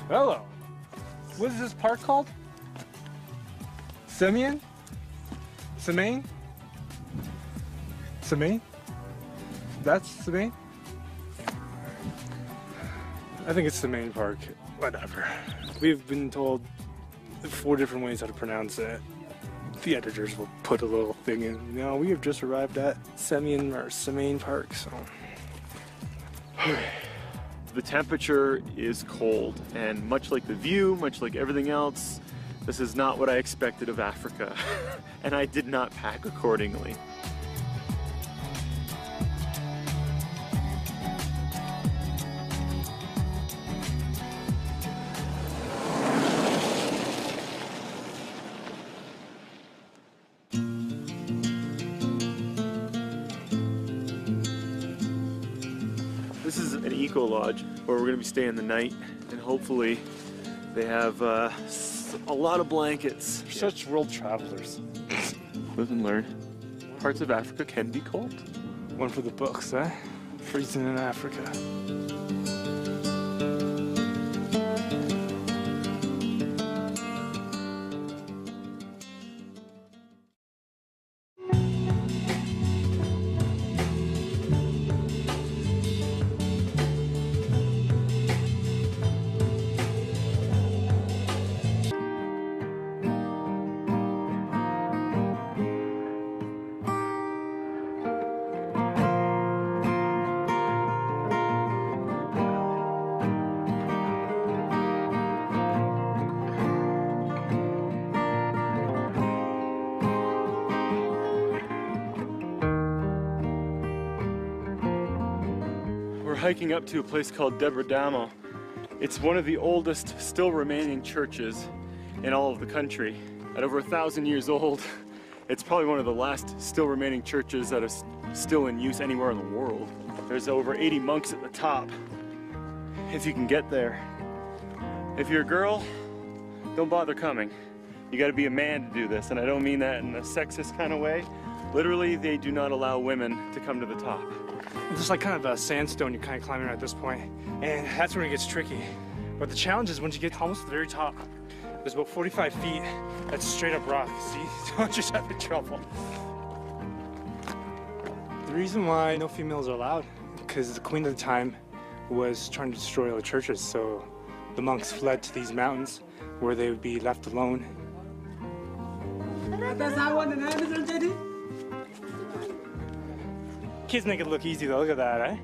Hello. What is this park called? Simeon? Semaine? Semaine? That's Semaine? I think it's Semaine Park. Whatever. We've been told 4 different ways how to pronounce it. The editors will put a little thing in. No, we have just arrived at Semaine Park, so. The temperature is cold, and much like the view, much like everything else, this is not what I expected of Africa, and I did not pack accordingly. This is an eco lodge where we're going to be staying the night, and hopefully they have a lot of blankets. They're such world travelers. Live and learn. Parts of Africa can be cold. One for the books, eh? Freezing in Africa. We're hiking up to a place called Debradamo. It's one of the oldest still remaining churches in all of the country. At over 1,000 years old, it's probably one of the last still remaining churches that is still in use anywhere in the world. There's over 80 monks at the top, if you can get there. If you're a girl, don't bother coming. You gotta be a man to do this, and I don't mean that in a sexist kind of way. Literally, they do not allow women to come to the top. It's just like kind of a sandstone you're kind of climbing at this point, and that's where it gets tricky. But the challenge is once you get almost to the very top, there's about 45 feet that's straight up rock. See, don't just have any trouble. The reason why no females are allowed, because the queen at the time was trying to destroy all the churches, so the monks fled to these mountains where they would be left alone. Kids make it look easy though, look at that, eh?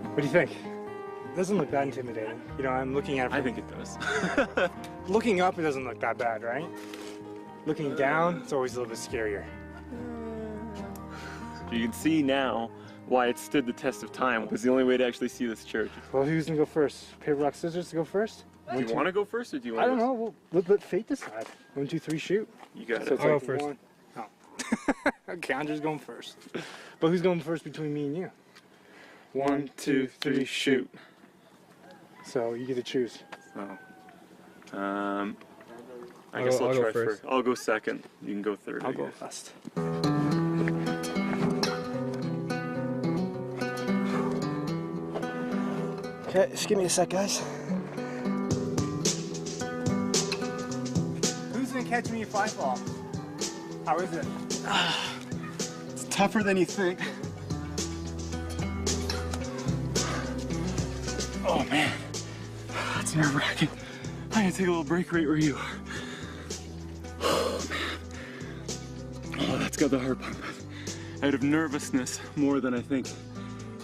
What do you think? It doesn't look that intimidating. You know, I'm looking at it. I think it does. Looking up, it doesn't look that bad, right? Looking down, it's always a little bit scarier. You can see now why it stood the test of time. It was the only way to actually see this church. Well, who's gonna go first? Paper, rock, scissors to go first? Do you want to go first, or do you want I to don't know. Well, let fate decide. 1, 2, 3, shoot. You got So it. I'll go first. Oh. Okay, Andrew's going first. But who's going first between me and you? 1, 2, 3, shoot. So you get to choose. Oh. I guess I'll try first. I'll go second. You can go third. I'll go first. Okay, just give me a sec, guys. Who's gonna catch me if I fall? How is it? It's tougher than you think. Oh man, that's nerve-wracking. I'm gonna take a little break right where you are. Oh man. Oh, that's got the heart pump. Out of nervousness more than I think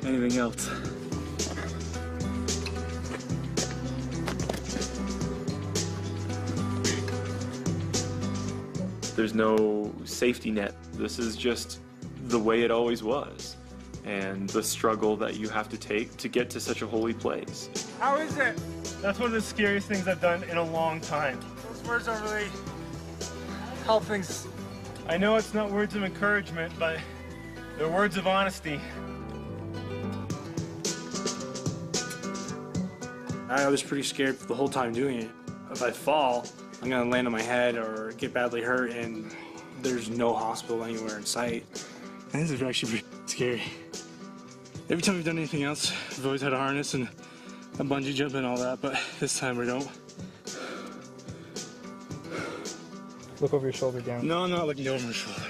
anything else. There's no safety net. This is just the way it always was, and the struggle that you have to take to get to such a holy place. How is it? That's one of the scariest things I've done in a long time. Those words don't really help things. I know it's not words of encouragement, but they're words of honesty. I was pretty scared the whole time doing it. If I fall, I'm gonna land on my head or get badly hurt, and there's no hospital anywhere in sight. And this is actually pretty scary. Every time we've done anything else, we've always had a harness and a bungee jump and all that, but this time we don't. Look over your shoulder, Dan. No, I'm not looking over my shoulder.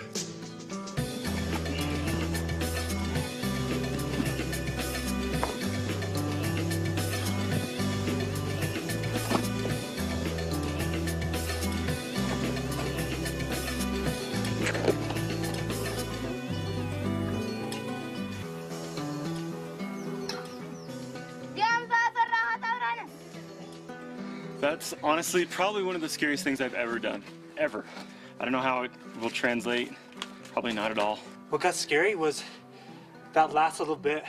That's honestly probably one of the scariest things I've ever done. Ever. I don't know how it will translate. Probably not at all. What got scary was that last little bit,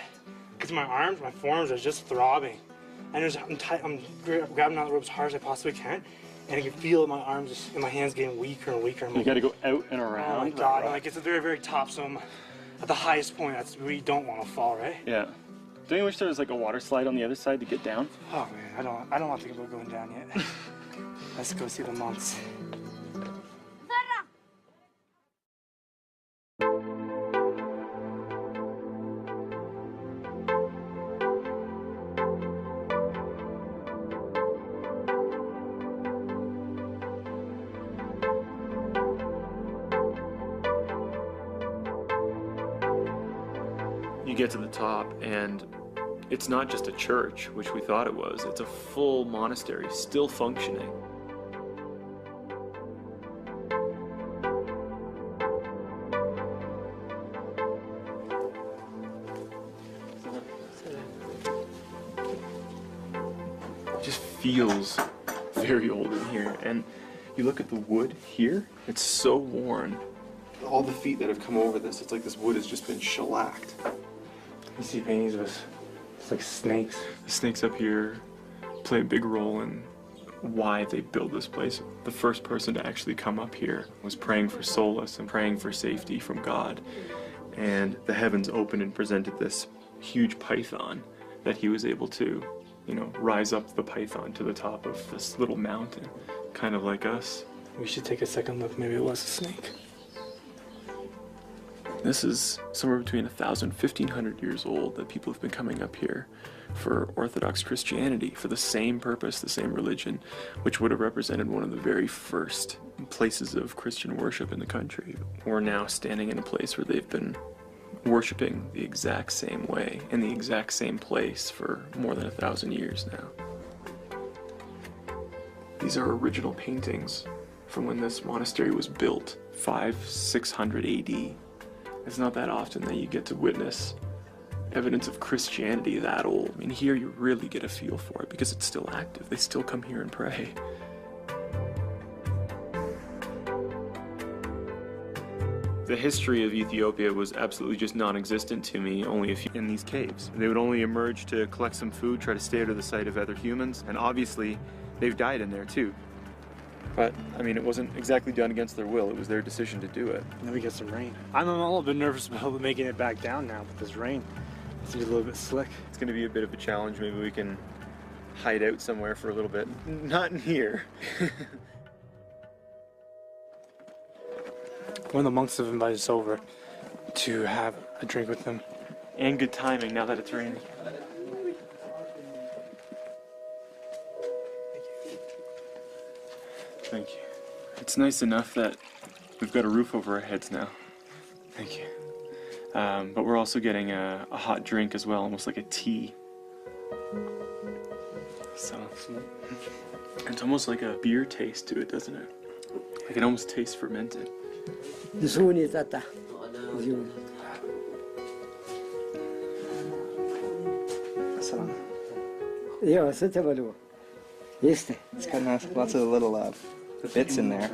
because my arms, my forearms are just throbbing. And I'm grabbing on the rope as hard as I possibly can, and I can feel my arms and my hands getting weaker and weaker. You gotta go out and around. Oh my God, like it's a very, very top, so I'm at the highest point. That's where you don't want to fall, right? Yeah. Don't you wish there was like a water slide on the other side to get down? Oh man, I don't want to think about going down yet. Let's go see the monks. You get to the top and it's not just a church, which we thought it was. It's a full monastery, still functioning. It just feels very old in here. And you look at the wood here, it's so worn. All the feet that have come over this, it's like this wood has just been shellacked. You see paintings with it's like snakes. The snakes up here play a big role in why they built this place. The first person to actually come up here was praying for solace and praying for safety from God. And the heavens opened and presented this huge python that he was able to, you know, rise up the python to the top of this little mountain, kind of like us. We should take a second look. Maybe it was a snake. This is somewhere between 1,000 and 1,500 years old that people have been coming up here for Orthodox Christianity, for the same purpose, the same religion, which would have represented one of the very first places of Christian worship in the country. We're now standing in a place where they've been worshiping the exact same way, in the exact same place for more than 1,000 years now. These are original paintings from when this monastery was built, 600 AD. It's not that often that you get to witness evidence of Christianity that old. I mean, here you really get a feel for it because it's still active. They still come here and pray. The history of Ethiopia was absolutely just non-existent to me only in these caves. They would only emerge to collect some food, try to stay out of the sight of other humans, and obviously they've died in there too. But, I mean, it wasn't exactly done against their will. It was their decision to do it. Then we get some rain. I'm a little bit nervous about making it back down now with this rain. It's a little bit slick. It's going to be a bit of a challenge. Maybe we can hide out somewhere for a little bit. Not in here. One of the monks have invited us over to have a drink with them. And good timing now that it's raining. Thank you. It's nice enough that we've got a roof over our heads now. Thank you. But we're also getting a hot drink as well, almost like a tea. So it's almost like a beer taste to it, doesn't it? Like it almost tastes fermented. It's got lots of little bits in there.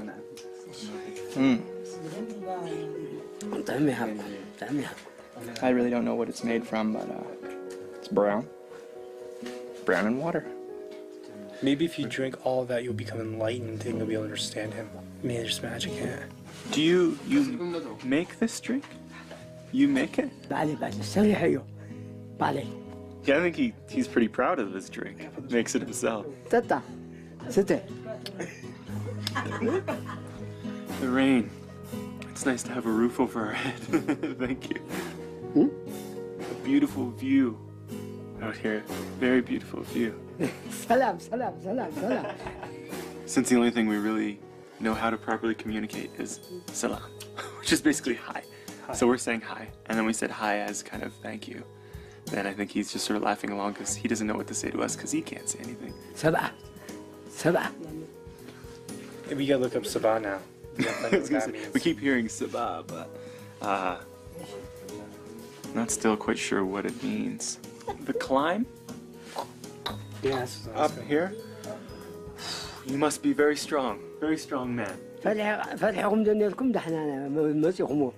I really don't know what it's made from, but it's brown. Brown and water. Maybe if you drink all of that, you'll become enlightened and you'll be able to understand him. Maybe there's magic in it. Do you make this drink? You make it? Yeah, I think he's pretty proud of this drink. Makes it himself. The rain. It's nice to have a roof over our head. Thank you. Hmm? A beautiful view out here. Very beautiful view. Salam, salam, salam, salam. Since the only thing we really know how to properly communicate is salam, which is basically hi. So we're saying hi, and then we said hi as kind of thank you. Then I think he's just sort of laughing along because he doesn't know what to say to us because he can't say anything. Sabah. Sabah. We gotta look up Sabah now. I was gonna say, we keep hearing Sabah, but not still quite sure what it means. The climb Yes. up here? You must be very strong man. فتحكم دنيركم دحنا مسيخمو.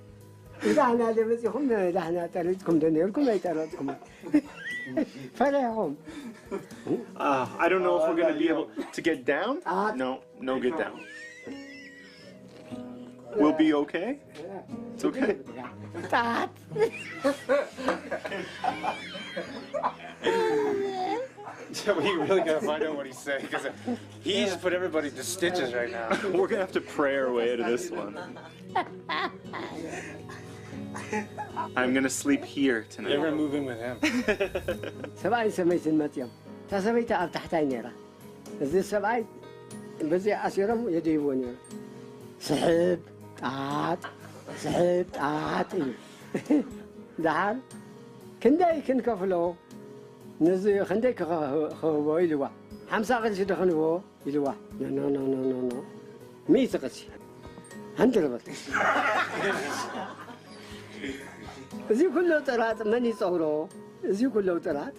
إذا أنا اللي مسيخم دحنا تردكم دنيركم ما يتردكم. فتحكم. I don't know if we're gonna be able to get down. No get down. We'll be okay. It's okay. تعال. We really gotta find out what he's saying because he's put everybody to stitches right now. We're gonna have to pray our way out of this one. I'm gonna sleep here tonight. Never move in with him. سبعي سميت المتيم. تسميت أب تحتي نيرة. إذا سبعي بزي أسيرهم يديبوني. سحب تعال سحب تعال. دحال كنداي كنكفلو. نزي خندك خو يلوا حمسة قد شدخنوا يلوا نو ميت قصي هندربت زي كله طلعت ماني صورو زي كله طلعت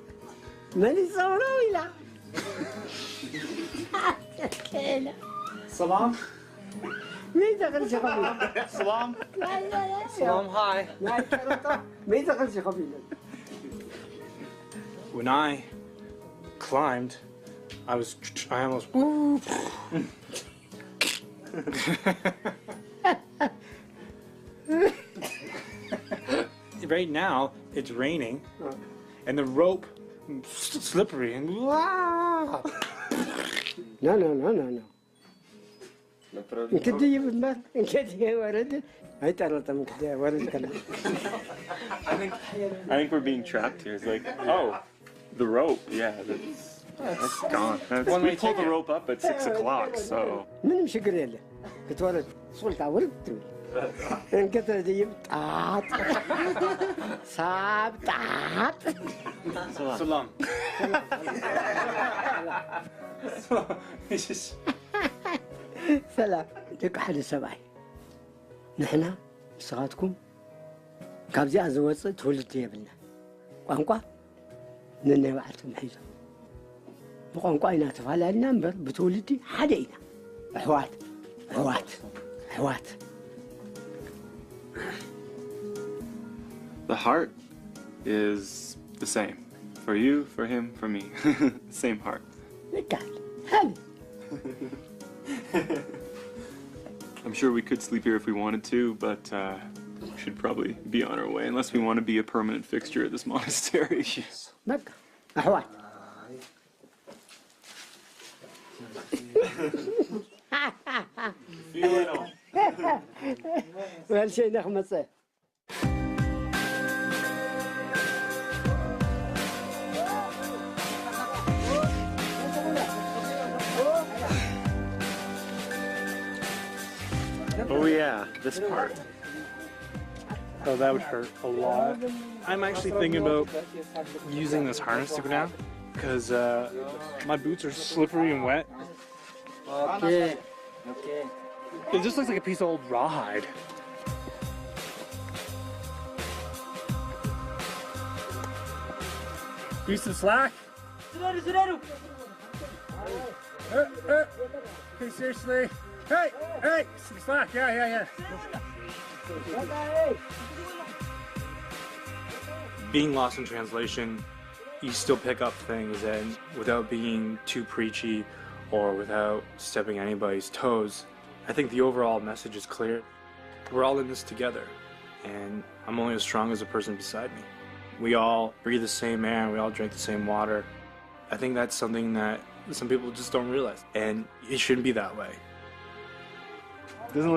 ماني صورو إلا Salam. ميت قد شخبي Salam. Salam, hi. ميت قد شخبي When I climbed, I almost. Right now, it's raining, and the rope slippery and. No. كده يبقى كده ورد هاي ترى تم كده ورد كلام I think we're being trapped here. It's like, oh, the rope. Yeah, that's gone. We pulled the rope up at 6 o'clock, so. من مش قريله كنت ورد صولت ورد إن كده جيب تعات صاب تعات Salam. سلام لك حد سبعي نحنا صغاتكم كابزي أزوج تولد يبلنا قانقا نني بعتم حيزة بقانقا إنا تفعل نمبر بتولدي حدينا حوات The heart is the same. For you, for him, for me. Same heart. نكال هذه I'm sure we could sleep here if we wanted to, but we should probably be on our way, unless we want to be a permanent fixture at this monastery. مكة حوات وهالشيء نخمسه Oh yeah, this part. Oh, that would hurt a lot. I'm actually thinking about using this harness to go down because my boots are slippery and wet. Okay. It just looks like a piece of old rawhide. Use some slack. Okay, seriously. Hey, some slack. Yeah. Being lost in translation, you still pick up things, and without being too preachy or without stepping on anybody's toes, I think the overall message is clear. We're all in this together, and I'm only as strong as the person beside me. We all breathe the same air, and we all drink the same water. I think that's something that some people just don't realize, and it shouldn't be that way. Doesn't look